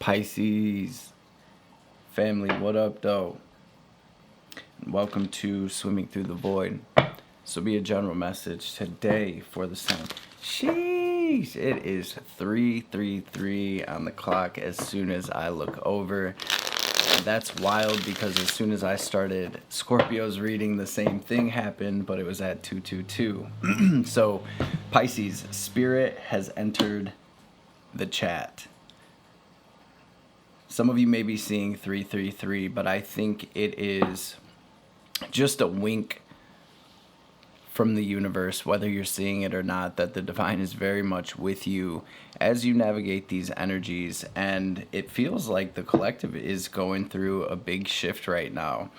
Pisces family, what up though? Welcome to Swimming Through the Void. This will be a general message today for the sun. Sheesh! It is 3:33 on the clock as soon as I look over. And that's wild because as soon as I started Scorpio's reading, the same thing happened, but it was at 2:22. So, Pisces, Spirit has entered the chat. Some of you may be seeing 333, but I think it is just a wink from the universe, whether you're seeing it or not, that the divine is very much with you as you navigate these energies. And it feels like the collective is going through a big shift right now.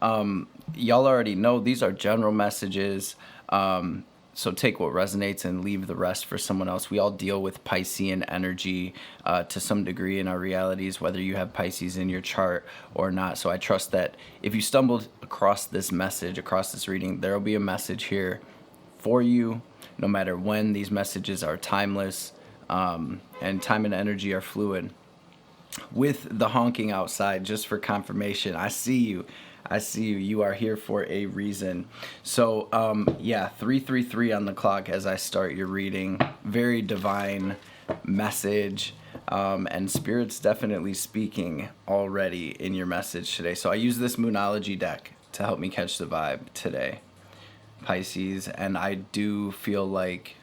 Y'all already know these are general messages. So take what resonates and leave the rest for someone else. We all deal with Piscean energy to some degree in our realities, whether you have Pisces in your chart or not. So I trust that if you stumbled across this message, across this reading, there will be a message here for you, no matter when. These messages are timeless, and time and energy are fluid. With the honking outside, just for confirmation, I see you. You are here for a reason. So, 3:33 on the clock as I start your reading. Very divine message, and Spirit's definitely speaking already in your message today. So I use this Moonology deck to help me catch the vibe today, Pisces, and I do feel like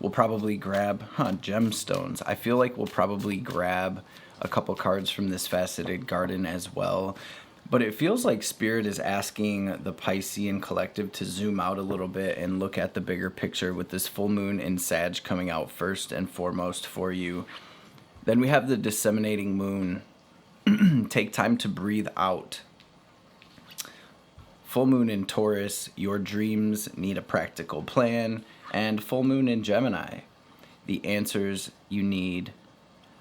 we'll probably grab gemstones. I feel like we'll probably grab a couple cards from this faceted garden as well. But it feels like Spirit is asking the Piscean collective to zoom out a little bit and look at the bigger picture with this full moon in Sag coming out first and foremost for you. Then we have the disseminating moon. Take time to breathe out. Full moon in Taurus, your dreams need a practical plan. And full moon in Gemini, the answers you need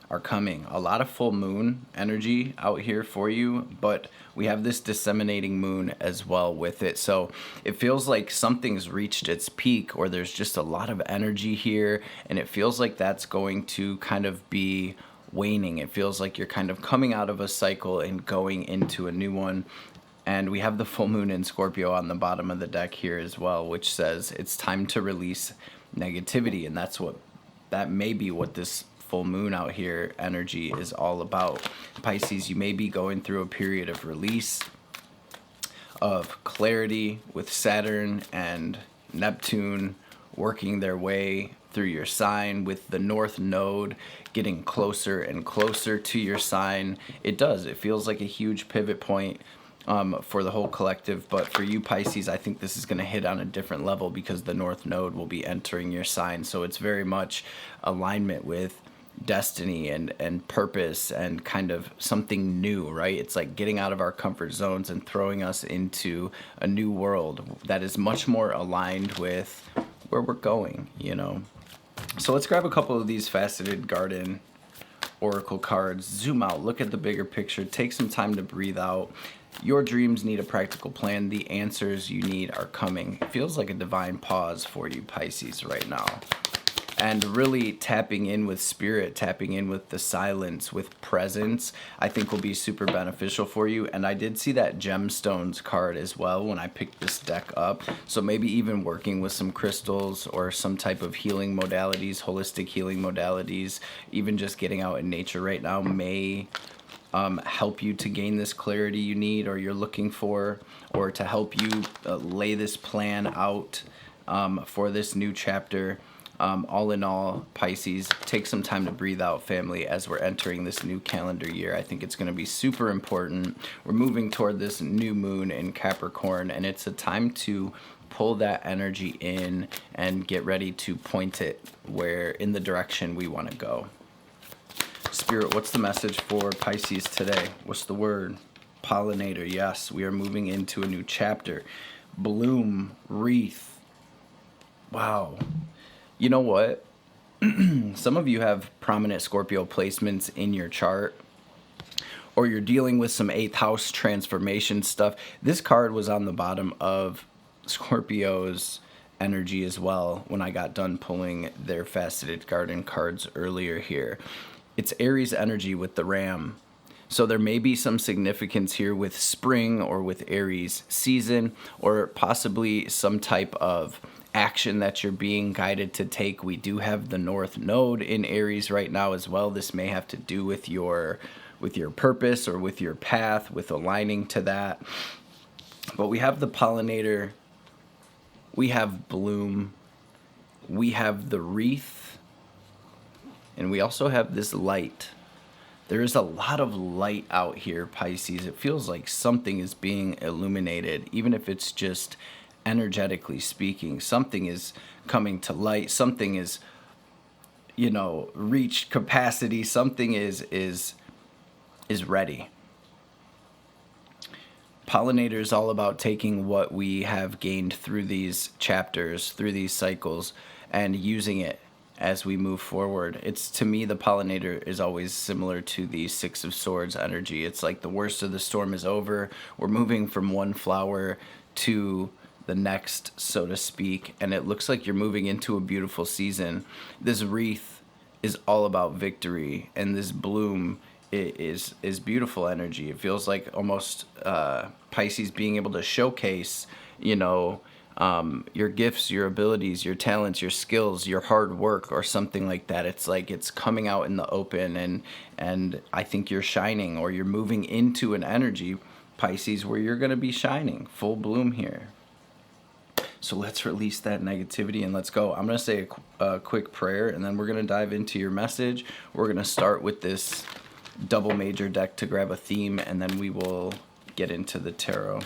are coming. A lot of full moon energy out here for you, but we have this disseminating moon as well with it. So it feels like something's reached its peak, or there's just a lot of energy here, and it feels like that's going to kind of be waning. It feels like you're kind of coming out of a cycle and going into a new one. And we have the full moon in Scorpio on the bottom of the deck here as well, which says it's time to release negativity. And that may be what this full moon out here energy is all about. Pisces, you may be going through a period of release, of clarity, with Saturn and Neptune working their way through your sign, with the North Node getting closer and closer to your sign. It feels like a huge pivot point for the whole collective. But for you, Pisces, I think this is going to hit on a different level because the North Node will be entering your sign. So it's very much alignment with destiny and purpose and kind of something new, right? It's like getting out of our comfort zones and throwing us into a new world that is much more aligned with where we're going, you know? So let's grab a couple of these faceted garden oracle cards, zoom out, look at the bigger picture, take some time to breathe out. Your dreams need a practical plan. The answers you need are coming. It feels like a divine pause for you, Pisces, right now. And really tapping in with Spirit, tapping in with the silence, with presence, I think will be super beneficial for you. And I did see that gemstones card as well when I picked this deck up. So maybe even working with some crystals or some type of healing modalities, holistic healing modalities, even just getting out in nature right now may help you to gain this clarity you need or you're looking for, or to help you lay this plan out for this new chapter. All in all, Pisces, take some time to breathe out, family, as we're entering this new calendar year. I think it's going to be super important. We're moving toward this new moon in Capricorn, and it's a time to pull that energy in and get ready to point it in the direction we want to go. Spirit, what's the message for Pisces today? What's the word? Pollinator. Yes, we are moving into a new chapter. Bloom, wreath. Wow. You know what? Some of you have prominent Scorpio placements in your chart, or you're dealing with some 8th house transformation stuff. This card was on the bottom of Scorpio's energy as well when I got done pulling their faceted garden cards earlier here. it's Aries energy with the ram. So there may be some significance here with spring or with Aries season, or possibly some type of action that you're being guided to take. We do have the North Node in Aries right now as well. This may have to do with your purpose or with your path, with aligning to that. But we have the pollinator, we have bloom, we have the wreath, and we also have this light. There is a lot of light out here, Pisces. It feels like something is being illuminated, even if it's just energetically speaking. Something is coming to light. Something is, reached capacity. Something is ready. Pollinator is all about taking what we have gained through these chapters, through these cycles, and using it as we move forward. It's, to me, the pollinator is always similar to the Six of Swords energy. It's like the worst of the storm is over. We're moving from one flower to the next, so to speak, and it looks like you're moving into a beautiful season. This wreath is all about victory, and this bloom is beautiful energy. It feels like almost Pisces being able to showcase, your gifts, your abilities, your talents, your skills, your hard work, or something like that. It's like it's coming out in the open, and I think you're shining, or you're moving into an energy, Pisces, where you're going to be shining, full bloom here. So let's release that negativity and let's go. I'm going to say a quick prayer, and then we're going to dive into your message. We're going to start with this double major deck to grab a theme, and then we will get into the tarot.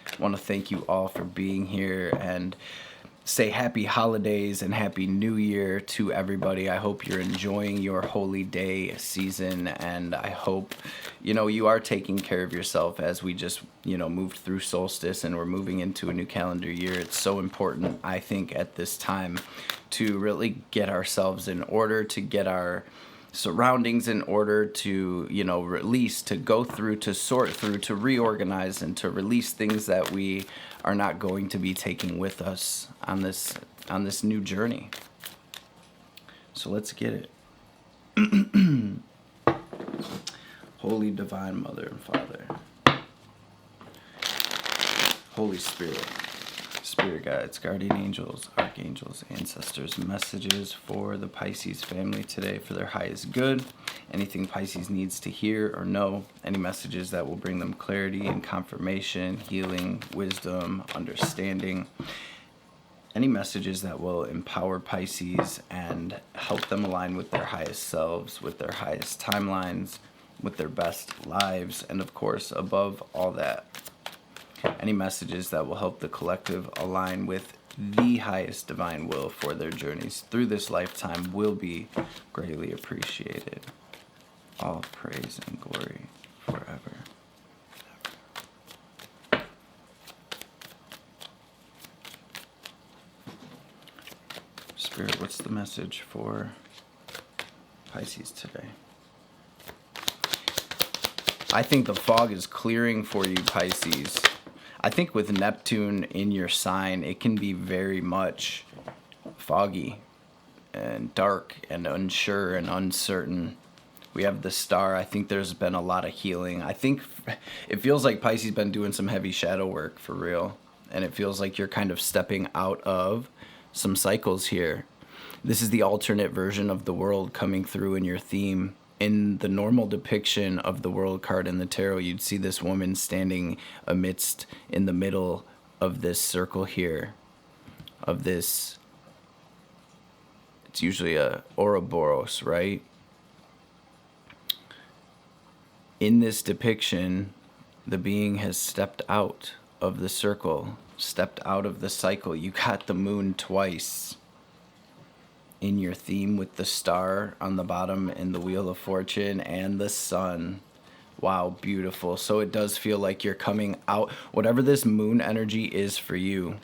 I want to thank you all for being here and say happy holidays and happy new year to everybody. I hope you're enjoying your holy day season, and I hope you are taking care of yourself as we just moved through solstice and we're moving into a new calendar year. It's so important, I think, at this time to really get ourselves in order, to get our surroundings in order, to release, to go through, to sort through, to reorganize, and to release things that we are not going to be taking with us on this new journey. So let's get it. Holy Divine Mother and Father, Holy Spirit, Spirit guides, guardian angels, archangels, ancestors, messages for the Pisces family today for their highest good. Anything Pisces needs to hear or know, any messages that will bring them clarity and confirmation, healing, wisdom, understanding, any messages that will empower Pisces and help them align with their highest selves, with their highest timelines, with their best lives, and of course, above all that, any messages that will help the collective align with the highest divine will for their journeys through this lifetime will be greatly appreciated. All praise and glory forever. Spirit, what's the message for Pisces today? I think the fog is clearing for you, Pisces. I think with Neptune in your sign, it can be very much foggy and dark and unsure and uncertain. We have the star. I think there's been a lot of healing. I think it feels like Pisces been doing some heavy shadow work for real. And it feels like you're kind of stepping out of some cycles here. This is the alternate version of the world coming through in your theme. In the normal depiction of the world card in the tarot, you'd see this woman standing in the middle of this circle here, of this, it's usually a Ouroboros, right? In this depiction, the being has stepped out of the circle, stepped out of the cycle. You got the moon twice in your theme with the star on the bottom and the Wheel of Fortune and the sun. Wow, beautiful. So it does feel like you're coming out, whatever this moon energy is for you,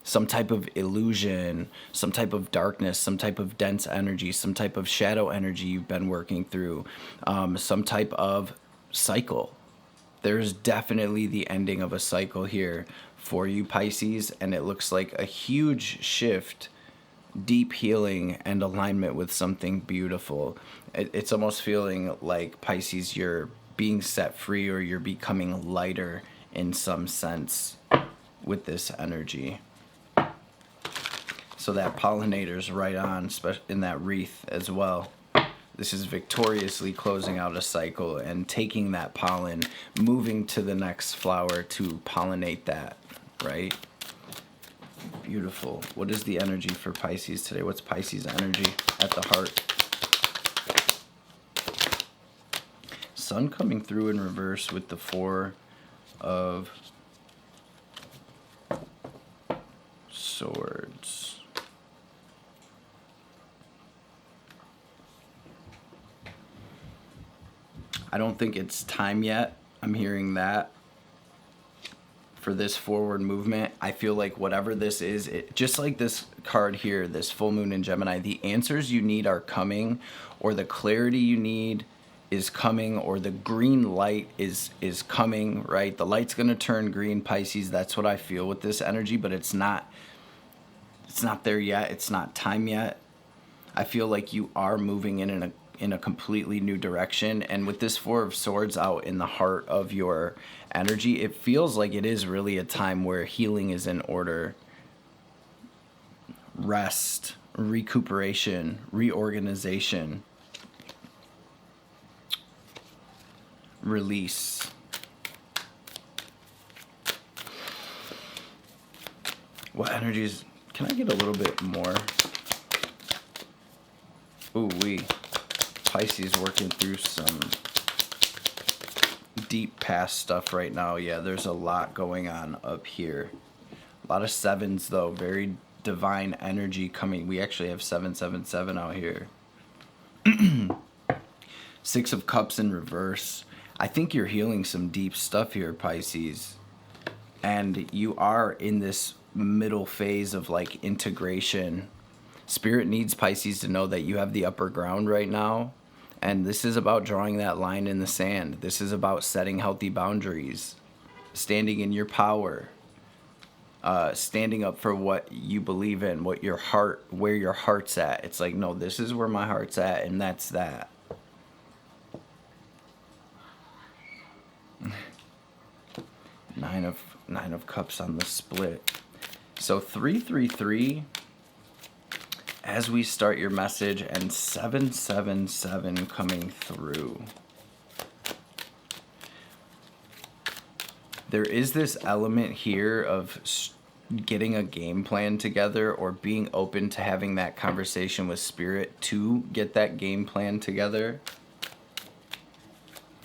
some type of illusion, some type of darkness, some type of dense energy, some type of shadow energy you've been working through, some type of cycle. There's definitely the ending of a cycle here for you, Pisces, and it looks like a huge shift deep healing and alignment with something beautiful. It's almost feeling like, Pisces, you're being set free, or you're becoming lighter in some sense with this energy. So that pollinator's right on, in that wreath as well. This is victoriously closing out a cycle and taking that pollen, moving to the next flower to pollinate that, right? Beautiful. What is the energy for Pisces today? What's Pisces energy at the heart? Sun coming through in reverse with the Four of Swords. I don't think it's time yet. I'm hearing that. For this forward movement, I feel like whatever this is, just like this card here, this full moon in Gemini, the answers you need are coming, or the clarity you need is coming, or the green light is coming, right? The light's going to turn green, Pisces. That's what I feel with this energy, but it's not there yet. It's not time yet. I feel like you are moving in a completely new direction. And with this Four of Swords out in the heart of your energy, it feels like it is really a time where healing is in order. Rest, recuperation, reorganization, release. What energies? Can I get a little bit more? Ooh, Pisces working through some deep past stuff right now. Yeah, there's a lot going on up here. A lot of sevens, though. Very divine energy coming. We actually have 777 out here. Six of Cups in reverse. I think you're healing some deep stuff here, Pisces. And you are in this middle phase of like integration. Spirit needs Pisces to know that you have the upper ground right now. And this is about drawing that line in the sand. This is about setting healthy boundaries, standing in your power, standing up for what you believe in, where your heart's at. It's like, no, this is where my heart's at, and that's that. Nine of Cups on the split. So 333 as we start your message, and 777 coming through. There is this element here of getting a game plan together, or being open to having that conversation with Spirit to get that game plan together.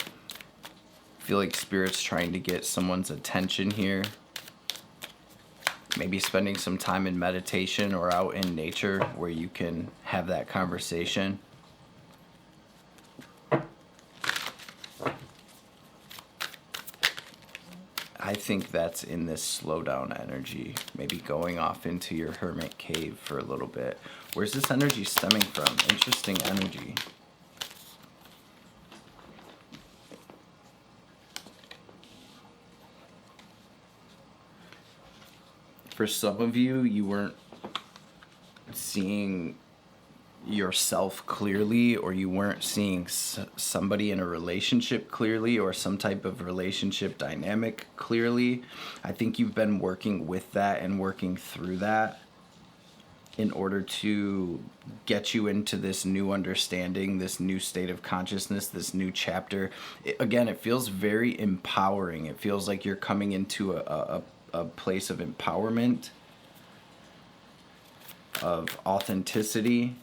I feel like Spirit's trying to get someone's attention here. Maybe spending some time in meditation or out in nature where you can have that conversation. I think that's in this slowdown energy. Maybe going off into your hermit cave for a little bit. Where's this energy stemming from? Interesting energy. For some of you, you weren't seeing yourself clearly, or you weren't seeing somebody in a relationship clearly, or some type of relationship dynamic clearly. I think you've been working with that and working through that in order to get you into this new understanding, this new state of consciousness, this new chapter. Again, it feels very empowering. It feels like you're coming into a place of empowerment, of authenticity.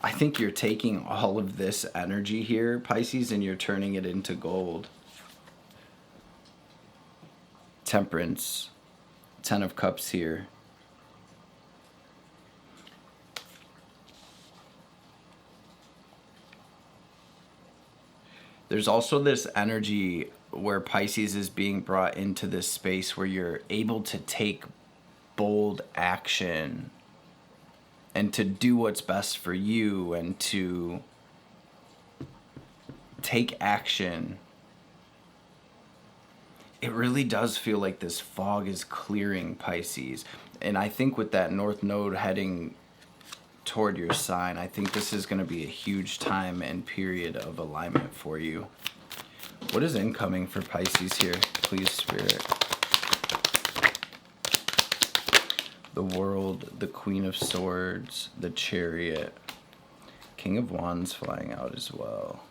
I think you're taking all of this energy here, Pisces, and you're turning it into gold. Temperance, 10 of Cups here. There's also this energy where Pisces is being brought into this space where you're able to take bold action and to do what's best for you and to take action. It really does feel like this fog is clearing, Pisces. And I think with that North Node heading toward your sign, I think this is going to be a huge time and period of alignment for you. What is incoming for Pisces here, please, Spirit? The World, the Queen of Swords, the Chariot, King of Wands flying out as well.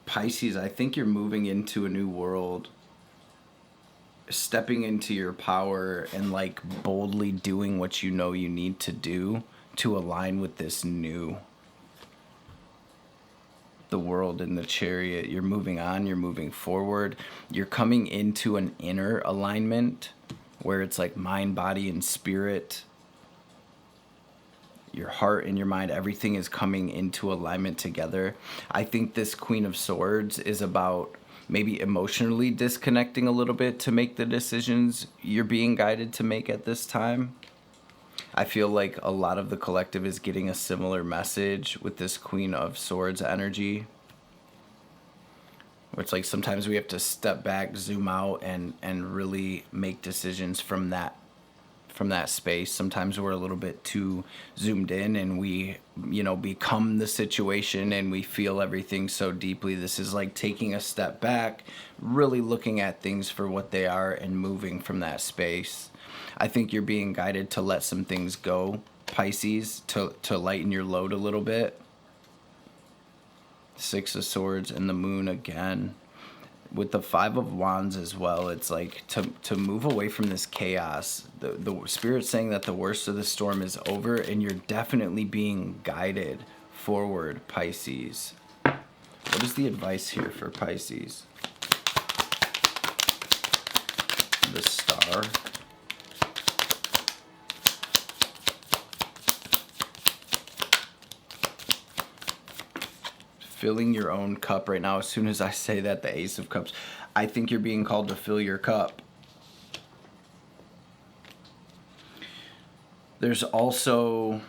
Pisces, I think you're moving into a new world, stepping into your power and like boldly doing what you know you need to do to align with this new. The World and the Chariot, you're moving on, you're moving forward, you're coming into an inner alignment where it's like mind, body, and spirit. Your heart and your mind, everything is coming into alignment together. I think this Queen of Swords is about maybe emotionally disconnecting a little bit to make the decisions you're being guided to make at this time. I feel like a lot of the collective is getting a similar message with this Queen of Swords energy. Where it's like sometimes we have to step back, zoom out, and really make decisions from that space. Sometimes we're a little bit too zoomed in and we, become the situation and we feel everything so deeply. This is like taking a step back, really looking at things for what they are and moving from that space. I think you're being guided to let some things go, Pisces, to lighten your load a little bit. Six of Swords and the Moon again. With the Five of Wands as well, it's like to move away from this chaos. The Spirit's saying that the worst of the storm is over and you're definitely being guided forward, Pisces. What is the advice here for Pisces? The Star. Filling your own cup right now. As soon as I say that, the Ace of Cups, I think you're being called to fill your cup. There's also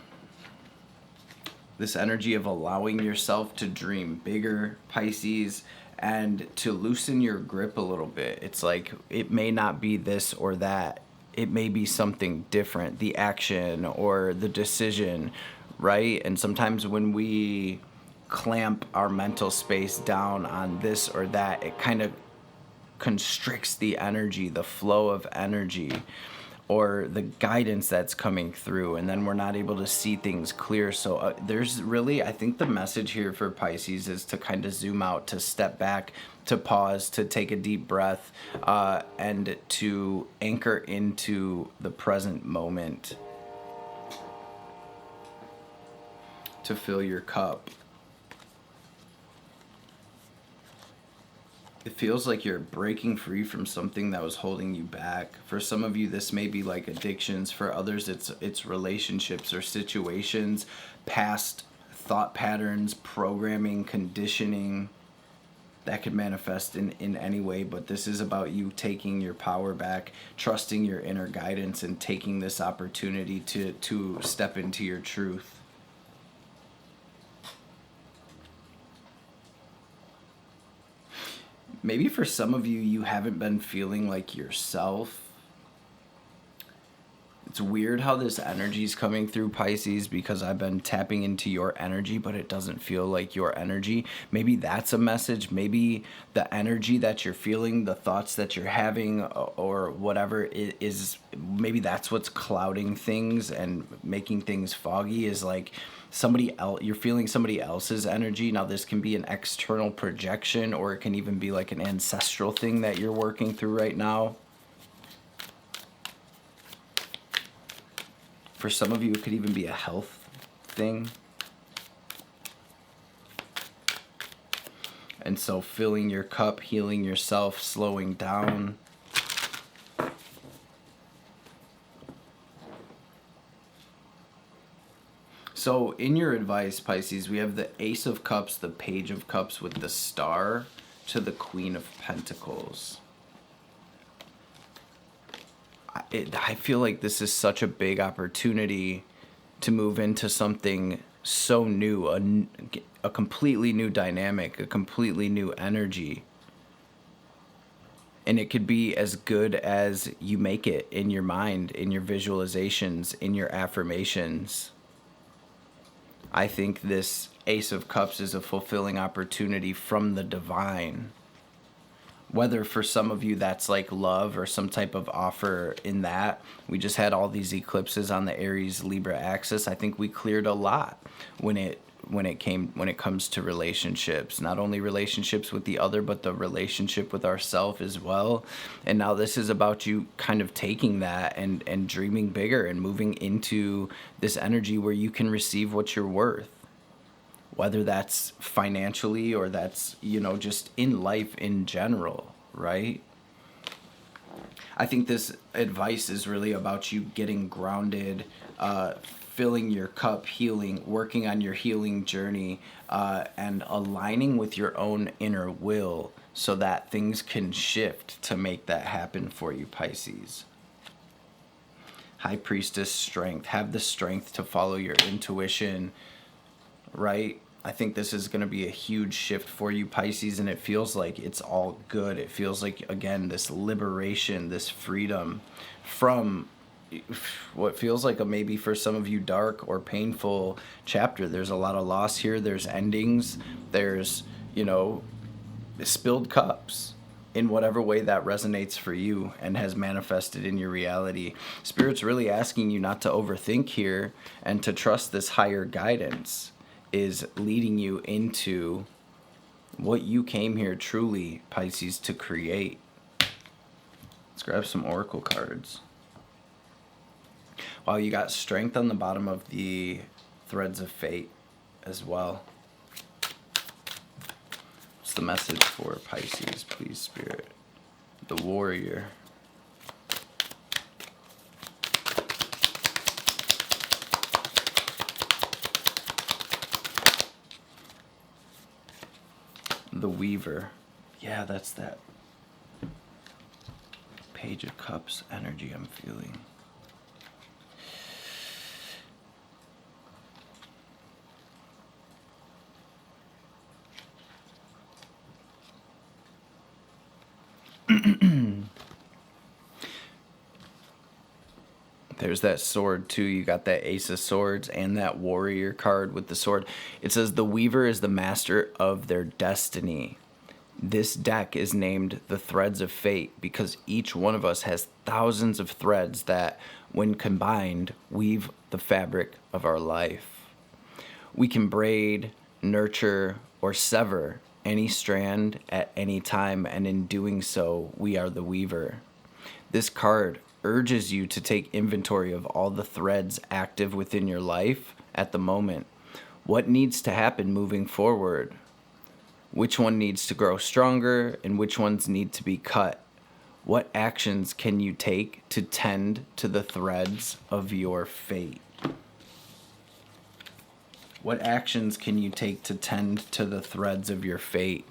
this energy of allowing yourself to dream bigger, Pisces, and to loosen your grip a little bit. It's like it may not be this or that. It may be something different, the action or the decision, right? And sometimes when we clamp our mental space down on this or that, it kind of constricts the energy, the flow of energy, or the guidance that's coming through, and then we're not able to see things clear. So there's really, I think the message here for Pisces is to kind of zoom out, to step back, to pause, to take a deep breath, and to anchor into the present moment, to fill your cup. It feels like you're breaking free from something that was holding you back. For some of you, this may be like addictions. For others, it's relationships or situations, past thought patterns, programming, conditioning that could manifest in any way. But this is about you taking your power back, trusting your inner guidance, and taking this opportunity to step into your truth. Maybe for some of you, you haven't been feeling like yourself. It's weird how this energy is coming through, Pisces, because I've been tapping into your energy, but it doesn't feel like your energy. Maybe that's a message. Maybe the energy that you're feeling, the thoughts that you're having, or whatever is, maybe that's what's clouding things and making things foggy, is like somebody else, you're feeling somebody else's energy. Now this can be an external projection, or it can even be like an ancestral thing that you're working through right now. For some of you, it could even be a health thing. And so filling your cup, healing yourself, slowing down. So in your advice, Pisces, we have the Ace of Cups, the Page of Cups with the Star to the Queen of Pentacles. I feel like this is such a big opportunity to move into something so new, a completely new dynamic, a completely new energy. And it could be as good as you make it in your mind, in your visualizations, in your affirmations. I think this Ace of Cups is a fulfilling opportunity from the divine. Whether for some of you that's like love or some type of offer in that. We just had all these eclipses on the Aries Libra axis. I think we cleared a lot when it comes to relationships, not only relationships with the other, but the relationship with ourself as well. And now this is about you kind of taking that and dreaming bigger and moving into this energy where you can receive what you're worth, whether that's financially or that's, just in life in general, right? I think this advice is really about you getting grounded, filling your cup, healing, working on your healing journey, and aligning with your own inner will so that things can shift to make that happen for you, Pisces. High Priestess, strength. Have the strength to follow your intuition, right? I think this is going to be a huge shift for you, Pisces, and it feels like it's all good. It feels like, again, this liberation, this freedom from what feels like a maybe for some of you dark or painful chapter. There's a lot of loss here. There's endings. There's, spilled cups in whatever way that resonates for you and has manifested in your reality. Spirit's really asking you not to overthink here and to trust this higher guidance is leading you into what you came here truly, Pisces, to create. Let's grab some oracle cards. Wow, you got strength on the bottom of the threads of fate as well. What's the message for Pisces, please, Spirit? The warrior. The weaver. Yeah, that's that Page of Cups energy I'm feeling. There's that sword too. You got that Ace of Swords and that warrior card with the sword. It says the weaver is the master of their destiny. This deck is named the Threads of Fate because each one of us has thousands of threads that, when combined, weave the fabric of our life. We can braid, nurture, or sever any strand at any time, and in doing so, we are the weaver. This card urges you to take inventory of all the threads active within your life at the moment. What needs to happen moving forward? Which one needs to grow stronger and which ones need to be cut? What actions can you take to tend to the threads of your fate? What actions can you take to tend to the threads of your fate?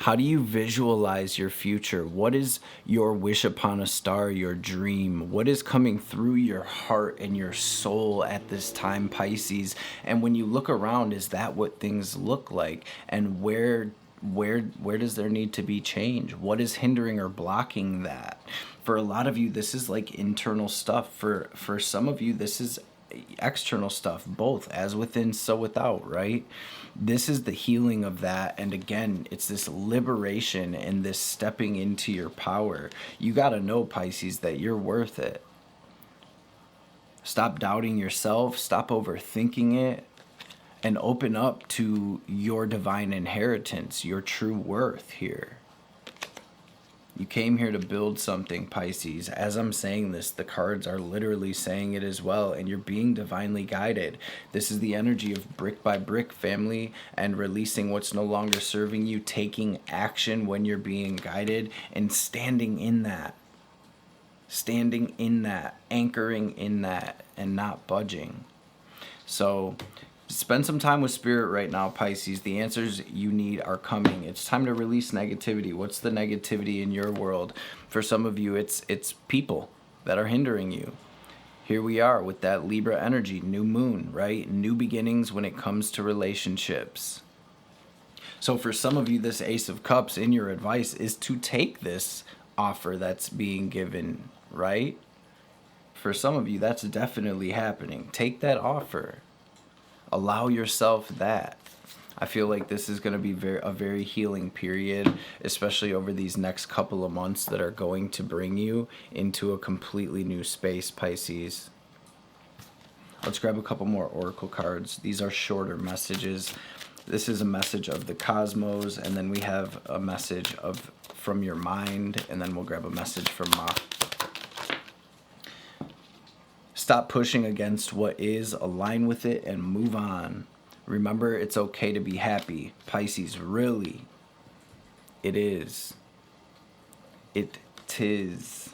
How do you visualize your future? What is your wish upon a star, your dream? What is coming through your heart and your soul at this time, Pisces? And when you look around, is that what things look like? And where does there need to be change? What is hindering or blocking that? For a lot of you, this is like internal stuff. For some of you, this is external stuff, both as within, so without, right? This is the healing of that. And again, it's this liberation and this stepping into your power. You got to know, Pisces, that you're worth it. Stop doubting yourself, stop overthinking it, and open up to your divine inheritance, your true worth here. You came here to build something, Pisces. As I'm saying this, the cards are literally saying it as well, and you're being divinely guided. This is the energy of brick by brick, family, and releasing what's no longer serving you, taking action when you're being guided, and standing in that. Standing in that, anchoring in that, and not budging. So spend some time with Spirit right now, Pisces. The answers you need are coming. It's time to release negativity. What's the negativity in your world? For some of you, it's people that are hindering you. Here we are with that Libra energy, new moon, right? New beginnings when it comes to relationships. So for some of you, this Ace of Cups in your advice is to take this offer that's being given, right? For some of you, that's definitely happening. Take that offer. Allow yourself that. I feel like this is going to be a very healing period, especially over these next couple of months that are going to bring you into a completely new space, Pisces. Let's grab a couple more oracle cards. These are shorter messages. This is a message of the cosmos, and then we have a message from your mind, and then we'll grab a message from Ma. Stop pushing against what is, align with it, and move on. Remember, it's okay to be happy. Pisces, really. It is. It tis.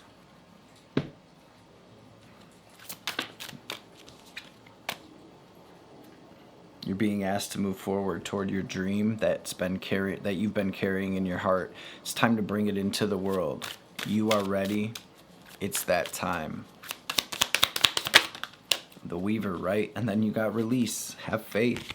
You're being asked to move forward toward your dream that you've been carrying in your heart. It's time to bring it into the world. You are ready. It's that time. The Weaver, right? And then you got release. Have faith.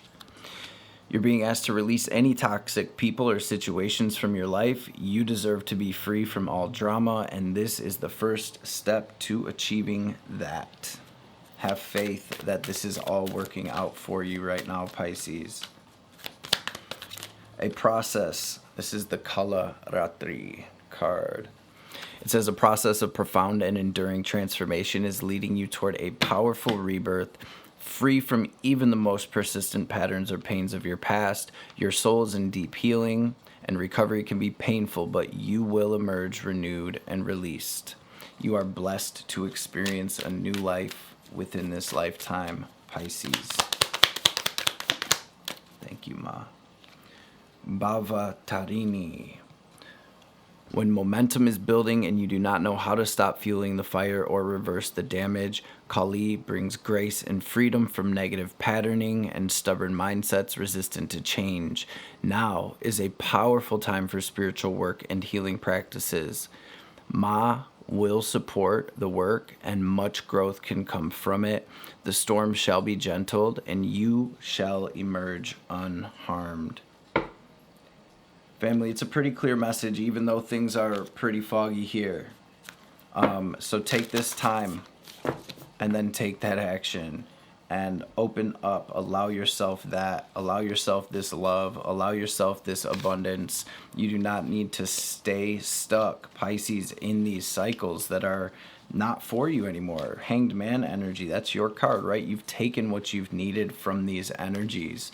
You're being asked to release any toxic people or situations from your life. You deserve to be free from all drama, and this is the first step to achieving that. Have faith that this is all working out for you right now, Pisces. A process. This is the Kala Ratri card. It says a process of profound and enduring transformation is leading you toward a powerful rebirth, free from even the most persistent patterns or pains of your past. Your soul is in deep healing, and recovery can be painful, but you will emerge renewed and released. You are blessed to experience a new life within this lifetime, Pisces. Thank you, Ma. Bhava Tarini. When momentum is building and you do not know how to stop fueling the fire or reverse the damage, Kali brings grace and freedom from negative patterning and stubborn mindsets resistant to change. Now is a powerful time for spiritual work and healing practices. Ma will support the work, and much growth can come from it. The storm shall be gentled, and you shall emerge unharmed. Family, it's a pretty clear message, even though things are pretty foggy here. So take this time, and then take that action, and open up. Allow yourself that. Allow yourself this love. Allow yourself this abundance. You do not need to stay stuck, Pisces, in these cycles that are not for you anymore. Hanged Man energy, that's your card, right? You've taken what you've needed from these energies.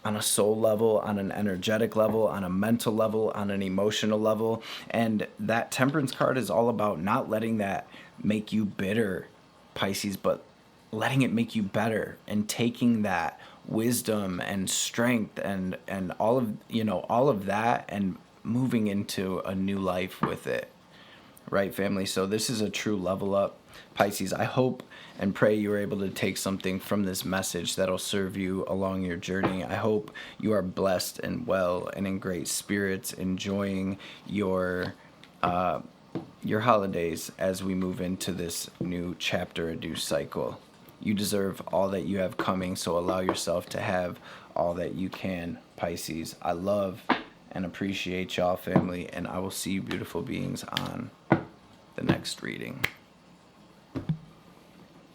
On a soul level, on an energetic level, on a mental level, on an emotional level. And that Temperance card is all about not letting that make you bitter, Pisces, but letting it make you better, and taking that wisdom and strength and all of that and moving into a new life with it. Right, family? So this is a true level up, Pisces. I hope and pray you are able to take something from this message that'll serve you along your journey. I hope you are blessed and well and in great spirits, enjoying your holidays as we move into this new chapter, a new cycle. You deserve all that you have coming, so allow yourself to have all that you can, Pisces. I love and appreciate y'all, family, and I will see you beautiful beings on the next reading.